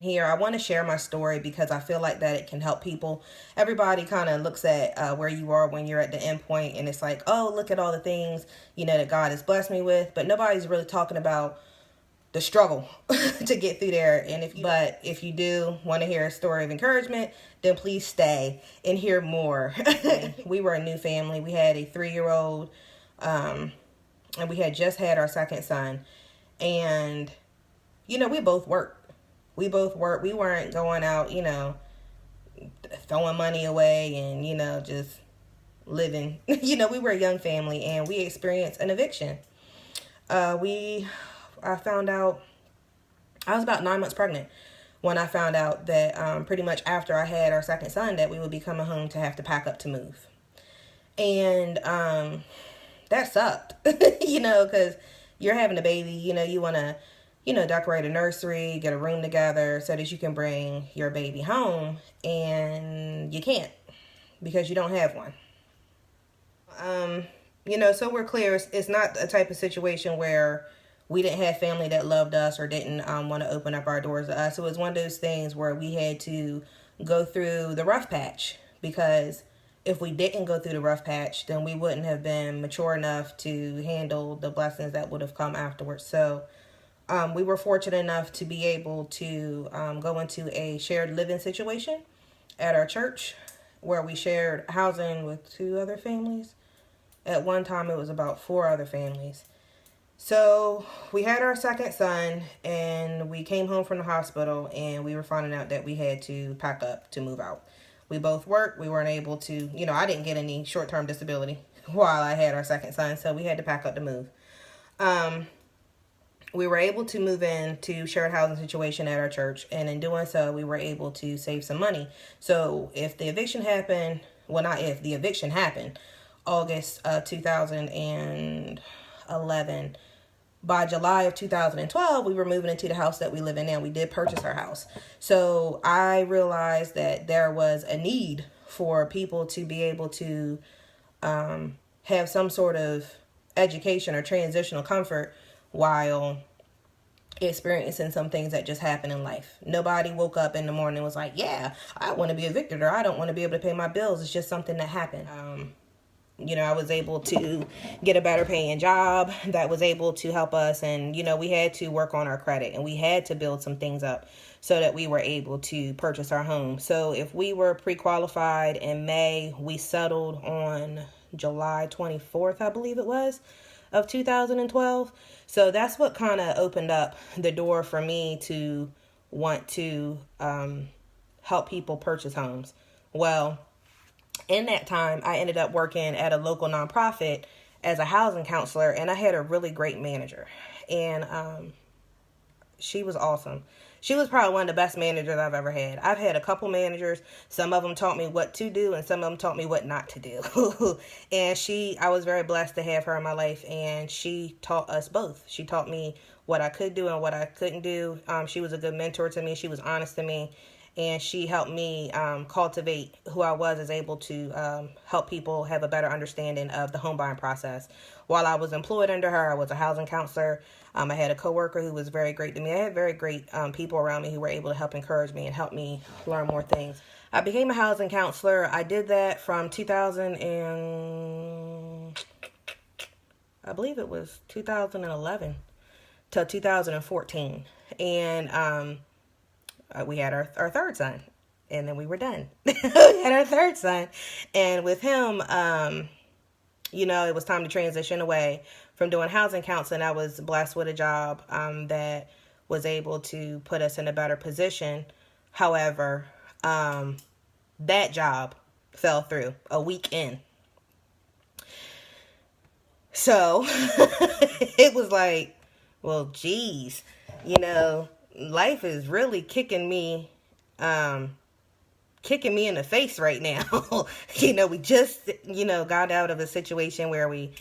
Here, I want to share my story because I feel like that it can help people. Everybody kind of looks at where you are when you're at the end point, and it's like, oh, look at all the things, that God has blessed me with, but nobody's really talking about the struggle to get through there. And if you do want to hear a story of encouragement, then please stay and hear more. We were a new family. We had a 3-year-old, and we had just had our second son. And, we both worked. We both worked. We weren't going out, throwing money away and, just living. We were a young family, and we experienced an eviction. I found out, I was about 9 months pregnant when I found out that pretty much after I had our second son that we would be coming home to have to pack up to move. And that sucked, because you're having a baby, you want to, decorate a nursery, get a room together so that you can bring your baby home, and you can't because you don't have one. So we're clear, it's not a type of situation where we didn't have family that loved us or didn't want to open up our doors to us. It was one of those things where we had to go through the rough patch, because if we didn't go through the rough patch, then we wouldn't have been mature enough to handle the blessings that would have come afterwards. So we were fortunate enough to be able to go into a shared living situation at our church where we shared housing with 2 other families. At one time, it was about 4 other families. So we had our second son, and we came home from the hospital, and we were finding out that we had to pack up to move out. We both worked. We weren't able to, I didn't get any short-term disability while I had our second son, so we had to pack up to move. We were able to move into shared housing situation at our church, and in doing so, we were able to save some money. So if the eviction happened, the eviction happened August 2011, by July of 2012, we were moving into the house that we live in now. We did purchase our house. So I realized that there was a need for people to be able to have some sort of education or transitional comfort while experiencing some things that just happen in life. Nobody woke up in the morning and was like, yeah, I want to be evicted, or I don't want to be able to pay my bills. It's just something that happened. I was able to get a better paying job that was able to help us. And, we had to work on our credit, and we had to build some things up so that we were able to purchase our home. So if we were pre-qualified in May, we settled on July 24th, I believe it was, of 2012. So that's what kind of opened up the door for me to want to help people purchase homes. Well, in that time, I ended up working at a local nonprofit as a housing counselor, and I had a really great manager, and she was awesome. She was probably one of the best managers I've ever had. I've had a couple managers. Some of them taught me what to do, and some of them taught me what not to do. And I was very blessed to have her in my life, and she taught us both. She taught me what I could do and what I couldn't do. She was a good mentor to me. She was honest to me. And she helped me cultivate who I was, as able to help people have a better understanding of the home buying process. While I was employed under her, I was a housing counselor. I had a coworker who was very great to me. I had very great people around me who were able to help encourage me and help me learn more things. I became a housing counselor. I did that from 2011 to 2014. And we had our third son, and then we were done. We had our third son, and with him, it was time to transition away from doing housing counseling. I was blessed with a job that was able to put us in a better position. However, that job fell through a week in. So it was like, well, geez, life is really kicking me in the face right now. We just, got out of a situation where we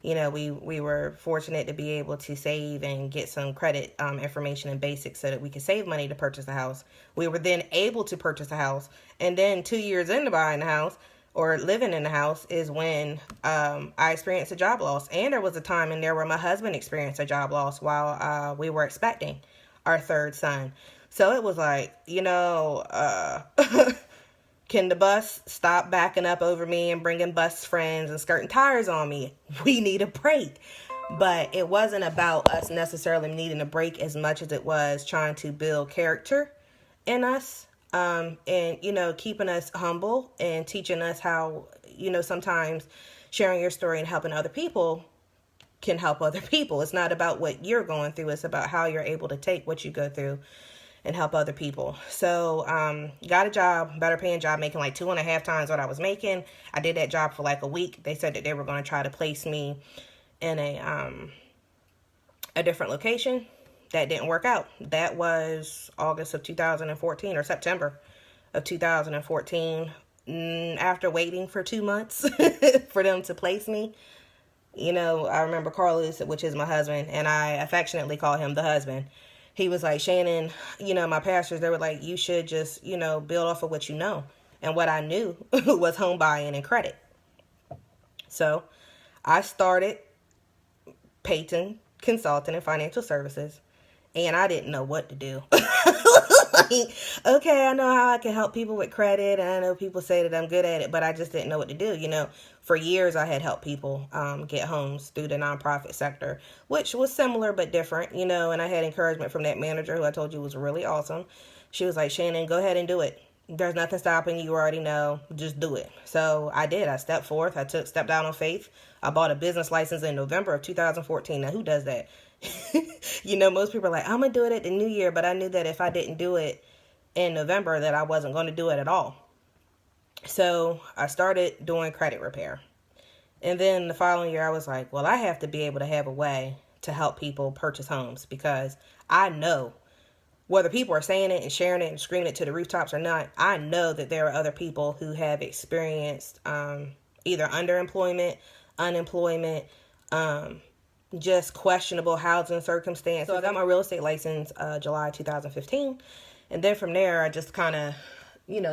were fortunate to be able to save and get some credit information and basics so that we could save money to purchase a house. We were then able to purchase a house. And then 2 years into buying the house or living in the house is when I experienced a job loss. And there was a time in there where my husband experienced a job loss while we were expecting our third son. So it was like, can the bus stop backing up over me and bringing bus friends and skirting tires on me? We need a break. But it wasn't about us necessarily needing a break as much as it was trying to build character in us, and, keeping us humble and teaching us how, sometimes sharing your story and helping other people can help other people. It's not about what you're going through. It's about how you're able to take what you go through and help other people. So, got a job, better paying job, making like 2.5 times what I was making. I did that job for like a week. They said that they were going to try to place me in a different location. That didn't work out. That was August of 2014 or September of 2014. After waiting for 2 months for them to place me, I remember Carlos, which is my husband, and I affectionately call him the husband. He was like, Shannon, my pastors, they were like, you should just, build off of what you know. And what I knew was home buying and credit. So I started Peyton Consulting and Financial Services, and I didn't know what to do. Okay, I know how I can help people with credit, and I know people say that I'm good at it, but I just didn't know what to do. For years I had helped people get homes through the nonprofit sector, which was similar but different, and I had encouragement from that manager who I told you was really awesome. She was like, Shannon, go ahead and do it. There's nothing stopping you. You already know. Just do it. So I did. I stepped forth. I stepped out on faith. I bought a business license in November of 2014. Now, who does that? Most people are like, I'm going to do it at the new year. But I knew that if I didn't do it in November, that I wasn't going to do it at all. So I started doing credit repair. And then the following year, I was like, well, I have to be able to have a way to help people purchase homes, because I know, whether people are saying it and sharing it and screaming it to the rooftops or not, I know that there are other people who have experienced either underemployment, unemployment, just questionable housing circumstances. So I got my real estate license July 2015. And then from there, I just kind of,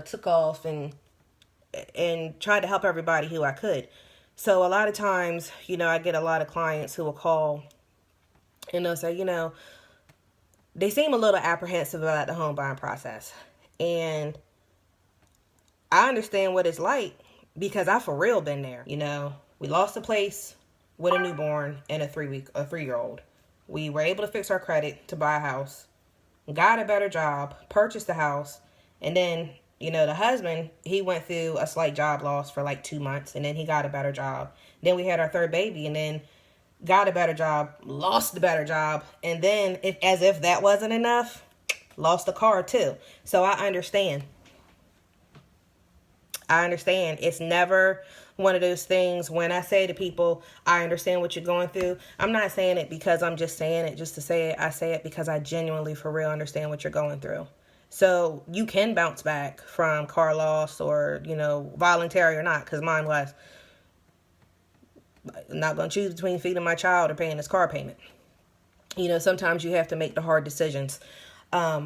took off and tried to help everybody who I could. So a lot of times, I get a lot of clients who will call and they'll say, they seem a little apprehensive about the home buying process. And I understand what it's like, because I for real been there. We lost a place with a newborn and a 3-year-old. We were able to fix our credit to buy a house, got a better job, purchased the house, and then, the husband, he went through a slight job loss for like 2 months, and then he got a better job. Then we had our third baby, and then got a better job, lost the better job, and then, as if that wasn't enough, lost the car too. So I understand. It's never one of those things when I say to people, I understand what you're going through. I'm not saying it because I'm just saying it just to say it. I say it because I genuinely, for real, understand what you're going through. So you can bounce back from car loss or, voluntary or not, because mine was. I'm not going to choose between feeding my child or paying his car payment. Sometimes you have to make the hard decisions.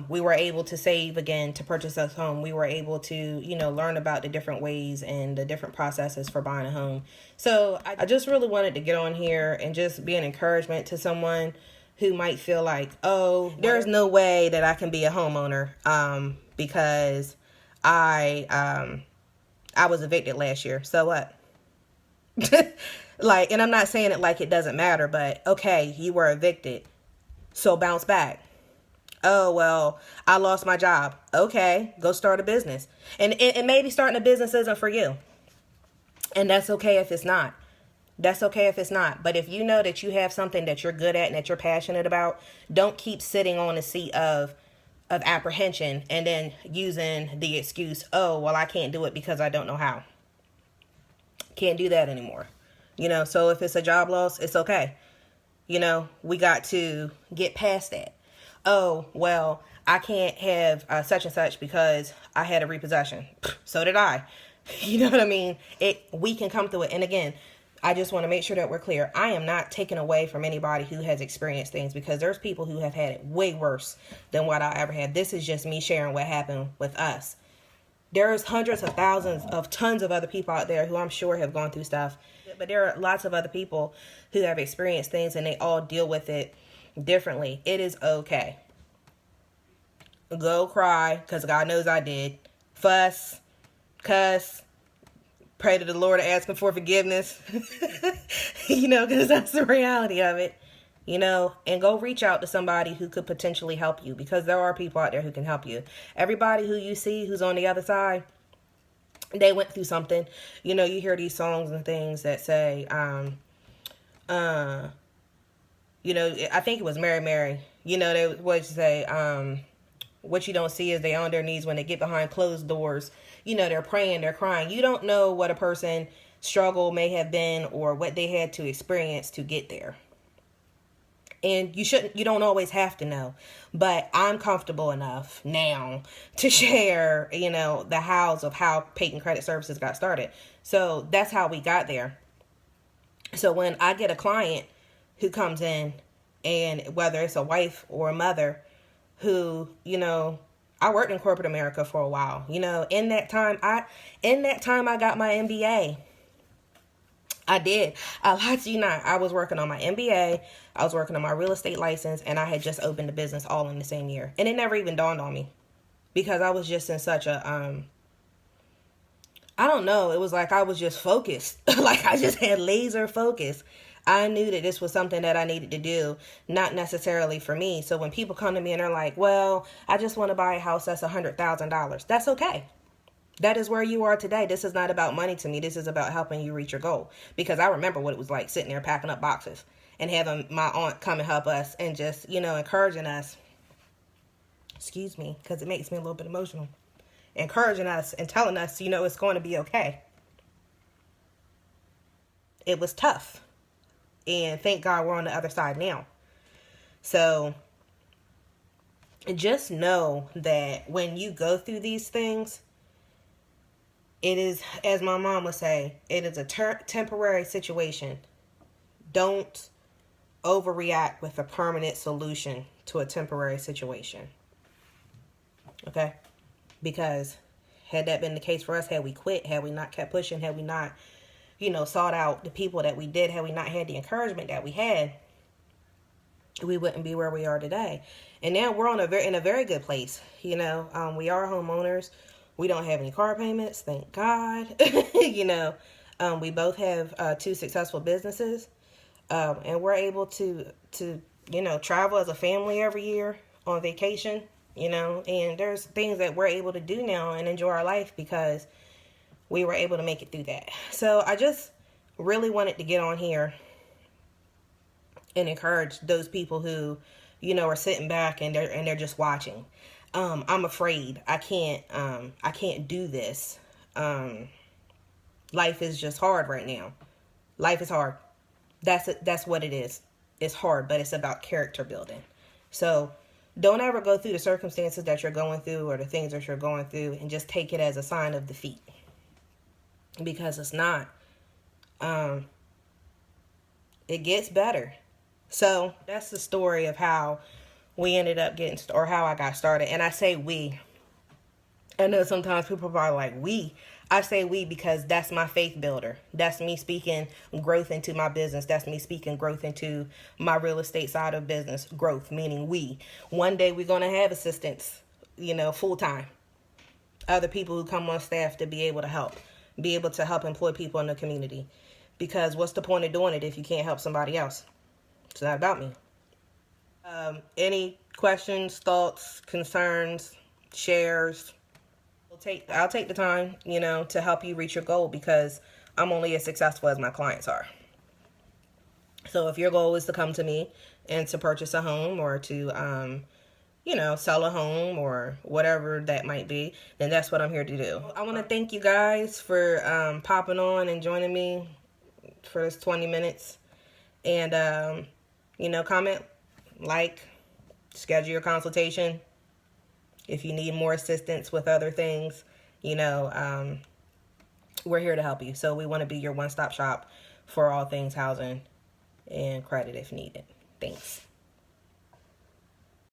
We were able to save again to purchase a home. We were able to, learn about the different ways and the different processes for buying a home. So I just really wanted to get on here and just be an encouragement to someone who might feel like, oh, there's no way that I can be a homeowner because I was evicted last year. So what? And I'm not saying it like it doesn't matter, but okay, you were evicted, so bounce back. Oh, well, I lost my job. Okay, go start a business. And maybe starting a business isn't for you. And that's okay if it's not. But if you know that you have something that you're good at and that you're passionate about, don't keep sitting on a seat of apprehension and then using the excuse, oh, well, I can't do it because I don't know how. Can't do that anymore. So if it's a job loss, it's okay. We got to get past that. Oh, well, I can't have such and such because I had a repossession. So did I. You know what I mean? We can come through it. And again, I just want to make sure that we're clear. I am not taking away from anybody who has experienced things, because there's people who have had it way worse than what I ever had. This is just me sharing what happened with us. There's hundreds of thousands of tons of other people out there who I'm sure have gone through stuff. But there are lots of other people who have experienced things, and they all deal with it differently. It is okay. go cry, because God knows I did, fuss, cuss, pray to the Lord, ask him for forgiveness, because that's the reality of it, and go reach out to somebody who could potentially help you, because there are people out there who can help you. Everybody who you see who's on the other side, they went through something. You hear these songs and things that say, I think it was Mary Mary, they would say, what you don't see is they on their knees when they get behind closed doors. They're praying, they're crying. You don't know what a person's struggle may have been or what they had to experience to get there. And you don't always have to know. But I'm comfortable enough now to share, the hows of how Peyton Credit Services got started. So that's how we got there. So when I get a client who comes in, and whether it's a wife or a mother who, I worked in corporate America for a while, in that time I got my MBA. I did. I lied to you not. I was working on my MBA. I was working on my real estate license, and I had just opened a business all in the same year. And it never even dawned on me, because I was just in such a, I don't know. It was like I was just focused. Like I just had laser focus. I knew that this was something that I needed to do, not necessarily for me. So when people come to me and they're like, well, I just want to buy a house that's $100,000. That's okay. That is where you are today. This is not about money to me. This is about helping you reach your goal. Because I remember what it was like sitting there packing up boxes and having my aunt come and help us and just, encouraging us. Excuse me, because it makes me a little bit emotional. Encouraging us and telling us, it's going to be okay. It was tough. And thank God we're on the other side now. So just know that when you go through these things, it is, as my mom would say, it is a temporary situation. Don't overreact with a permanent solution to a temporary situation. Okay? Because had that been the case for us, had we quit, had we not kept pushing, had we not, sought out the people that we did, had we not had the encouragement that we had, we wouldn't be where we are today. And now we're in a very good place. We are homeowners. We don't have any car payments, thank God. We both have 2 successful businesses, and we're able to travel as a family every year on vacation. And there's things that we're able to do now and enjoy our life because we were able to make it through that. So I just really wanted to get on here and encourage those people who, are sitting back and they're just watching. I'm afraid I can't do this. Life is just hard right now. Life is hard. That's what it is. It's hard, but it's about character building. So don't ever go through the circumstances that you're going through or the things that you're going through and just take it as a sign of defeat. Because it's not. It gets better. So that's the story of how we ended up or how I got started. And I say we. I know sometimes people are like, we. I say we because that's my faith builder. That's me speaking growth into my business. That's me speaking growth into my real estate side of business. Growth, meaning we. One day we're going to have assistants, full time. Other people who come on staff to be able to help employ people in the community. Because what's the point of doing it if you can't help somebody else? It's not about me. Any questions, thoughts, concerns, shares? I'll take the time, to help you reach your goal because I'm only as successful as my clients are. So if your goal is to come to me and to purchase a home or to, sell a home or whatever that might be, then that's what I'm here to do. I want to thank you guys for popping on and joining me for this 20 minutes. And, comment, like, schedule your consultation. If you need more assistance with other things, we're here to help you. So we want to be your one-stop shop for all things housing and credit if needed. Thanks.